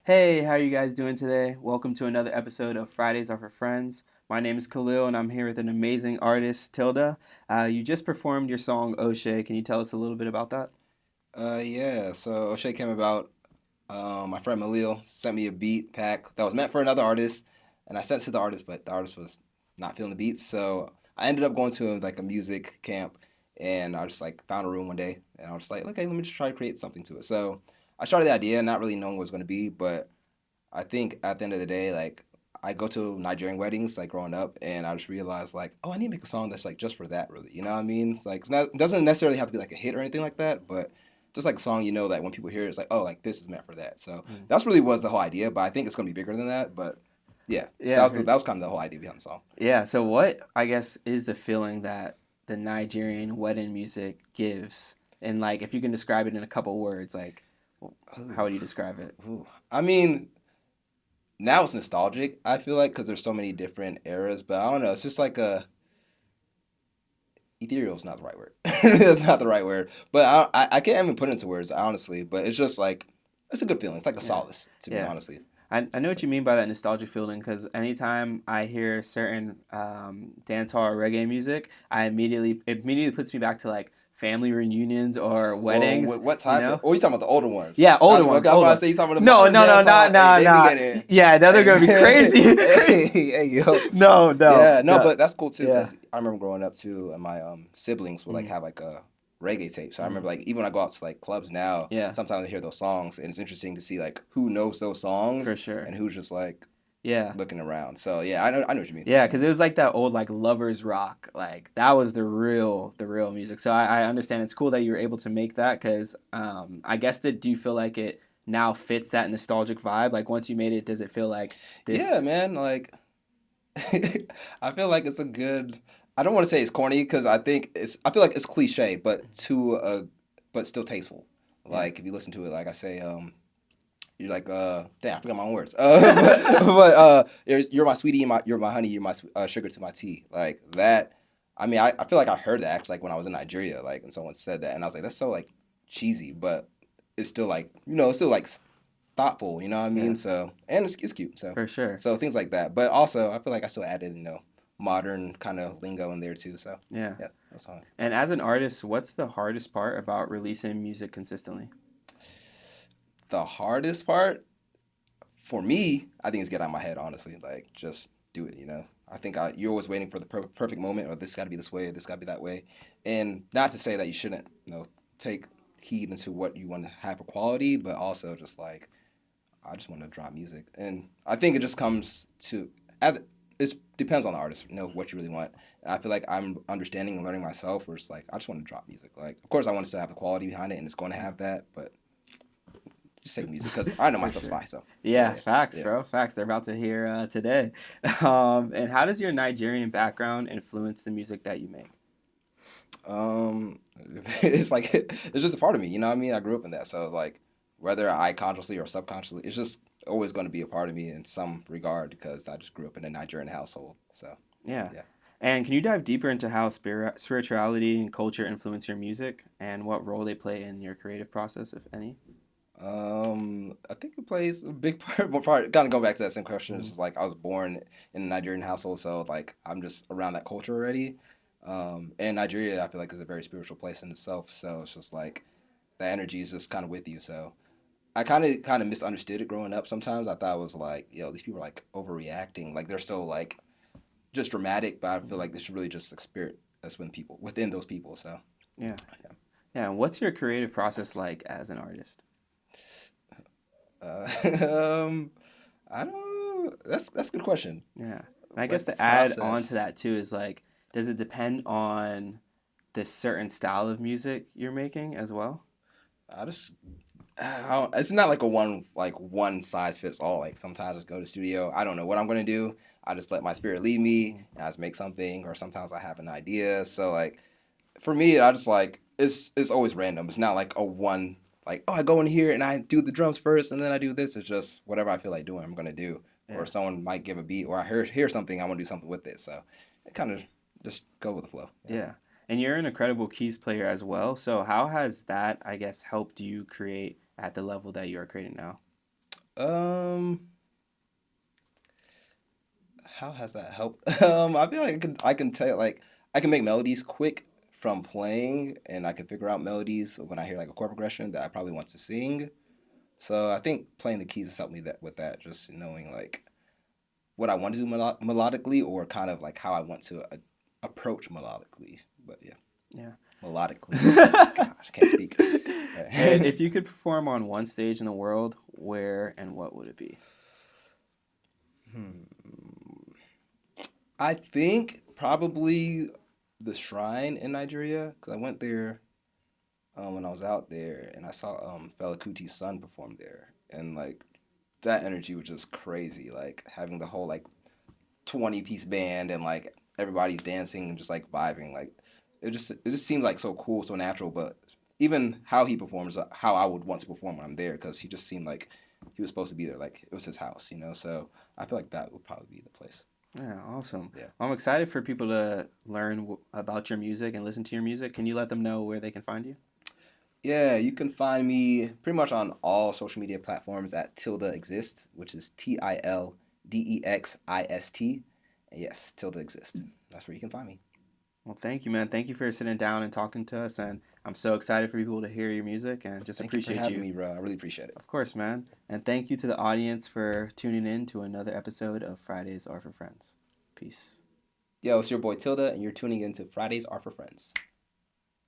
Hey, how are you guys doing today? Welcome to another episode of Fridays Are For Friends. My name is Khallil and I'm here with an amazing artist, Tilde. You just performed your song O'Shea. Can you tell us a little bit about that? Yeah. So O'Shea came about. My friend Malil sent me a beat pack that was meant for another artist, and I sent it to the artist, but the artist was not feeling the beats. So I ended up going to like a music camp, and I just like found a room one day, and I was just like, okay, let me just try to create something to it. So I started the idea, not really knowing what it was going to be, but I think at the end of the day, like I go to Nigerian weddings, like growing up, and I just realized like, oh, I need to make a song that's like just for that, really. You know what I mean? It's like it doesn't necessarily have to be like a hit or anything like that, but just like a song, that when people hear it, it's like, oh, like this is meant for that. So Mm. that's really was the whole idea, but I think it's gonna be bigger than that. But yeah, Yeah, that was kind of the whole idea behind the song. yeah. So, what I guess is the feeling that the Nigerian wedding music gives, and like if you can describe it in a couple words, like how Ooh, would you describe it? ooh. I mean, now it's nostalgic. I feel like because there's so many different eras, but I don't know. It's just like a ethereal is not the right word. That's not the right word. But I can't even put it into words, honestly. But it's just like it's a good feeling. It's like a Yeah, solace to me, yeah. honestly. I know what So, you mean by that nostalgic feeling because anytime I hear certain dancehall or reggae music, it immediately puts me back to like family reunions or well, weddings. what You type of? know? Oh, you talking about the older ones? Yeah, older Okay, ones, I'm older about to ones. say you talking about the No, modern no, no, dance not, hall. Hey, nah, they be nah. getting. Yeah, now they're Hey, gonna be crazy. hey, yo. No, no, Yeah, no, no. but that's cool too Yeah. because I remember growing up too, and my siblings would like Mm, have like a reggae tape. So I mm, remember like even when I go out to like clubs now, yeah, sometimes I hear those songs, and it's interesting to see like who knows those songs for sure. and who's just like Yeah. looking around. So yeah, I know what you mean. Yeah, I know because what it you was like that old like lovers rock, like that was the real music. So I understand it's cool that you were able to make that because I guess that do you feel like it now fits that nostalgic vibe? Like once you made it, does it feel like mean. Yeah, this? man. Like I feel like it's a good. I don't want to say it's corny because I think it's. I feel like it's cliche, but still tasteful. Yeah, Like if you listen to it, like I say, you're like, damn, I forgot my own words. You're my sweetie, you're my honey, you're my sugar to my tea. Like that. I mean, I feel like I heard that actually like when I was in Nigeria, like, and someone said that, and I was like, that's so like cheesy, but it's still like, it's still like thoughtful. You know what I yeah, mean? So, and it's cute. So, for sure. so things like that. But also, I feel like I still added, modern kind of lingo in there too. So, Yeah. yeah, that's fine. And as an artist, what's the hardest part about releasing music consistently? The hardest part for me, I think is get out of my head. Honestly, like just do it. I think you're always waiting for the perfect moment, or this got to be this way, or this got to be that way. And not to say that you shouldn't, take heed into what you want to have for quality, but also just like I just want to drop music, and I think it just comes to it depends on the artist, what you really want. And I feel like I'm understanding and learning myself, where it's like I just want to drop music. Like, of course, I want to still have the quality behind it, and it's going to have that, but just take music because I know my For stuff's sure. fine. So Yeah, yeah, facts, yeah. bro. Facts. They're about to hear today. And how does your Nigerian background influence the music that you make? Um, it's like it's just a part of me. You know what I mean? I grew up in that, so like whether I consciously or subconsciously, it's just always going to be a part of me in some regard because I just grew up in a Nigerian household. So Yeah. yeah. And can you dive deeper into how spirituality and culture influence your music and what role they play in your creative process, if any? I think it plays a big part. Well, part kind of go back to that same question. It's Mm, just like I was born in a Nigerian household, so like I'm just around that culture already. And Nigeria, I feel like is a very spiritual place in itself. So it's just like that energy is just kind of with you. So I kind of misunderstood it growing up. Sometimes I thought it was like, these people are like overreacting, like they're so like just dramatic. But I feel mhm. like this is really just like spirit that's within those people. So Yeah. yeah. Yeah. And what's your creative process like as an artist? Um, I don't. That's a good question. Yeah. And I guess Like to add on to process. that too is like, does it depend on the certain style of music you're making as well? I just. It's not like one size fits all. Like sometimes I just go to the studio. I don't know what I'm gonna do. I just let my spirit lead me, Mm, and I just make something. Or sometimes I have an idea. So like for me, I just like it's always random. It's not like a one like I go in here and I do the drums first and then I do this. It's just whatever I feel like doing, I'm gonna do. Or yeah. someone might give a beat, or I hear something, I want to do something with it. So it kind of just go with the flow. Yeah. Yeah. And you're an incredible keys player as well. So how has that, I guess, helped you create at the level that you are creating now? Um, how has that helped? I feel like I can tell like I can make melodies quick from playing, and I can figure out melodies when I hear like a chord progression that I probably want to sing. So I think playing the keys has helped me that with that, just knowing like what I want to do melodically, or kind of like how I want to approach melodically. But yeah, Yeah. melodically. Gosh, I can't speak. And if you could perform on one stage in the world, where and what would it be? Hmm. I think probably the Shrine in Nigeria, because I went there when I was out there, and I saw Fela Kuti's son perform there, and like that energy was just crazy. Like having the whole like 20-piece band and like everybody's dancing and just like vibing. Like it just seemed like so cool, so natural. But even how he performs, how I would want to perform when I'm there, because he just seemed like he was supposed to be there. Like it was his house, you know. So I feel like that would probably be the place. Yeah, awesome. Yeah. Well, I'm excited for people to learn about your music and listen to your music. Can you let them know where they can find you? Yeah, you can find me pretty much on all social media platforms at Tilde Exist, which is TilDexist. And yes, Tilde Exist. That's where you can find me. Well, thank you, man. Thank you for sitting down and talking to us. And I'm so excited for people to hear your music and just Thank you for appreciate having you. me, bro. I really appreciate it. Of course, man. And thank you to the audience for tuning in to another episode of Fridays Are For Friends. Peace. Yo, it's your boy Tilde, and you're tuning in to Fridays Are For Friends.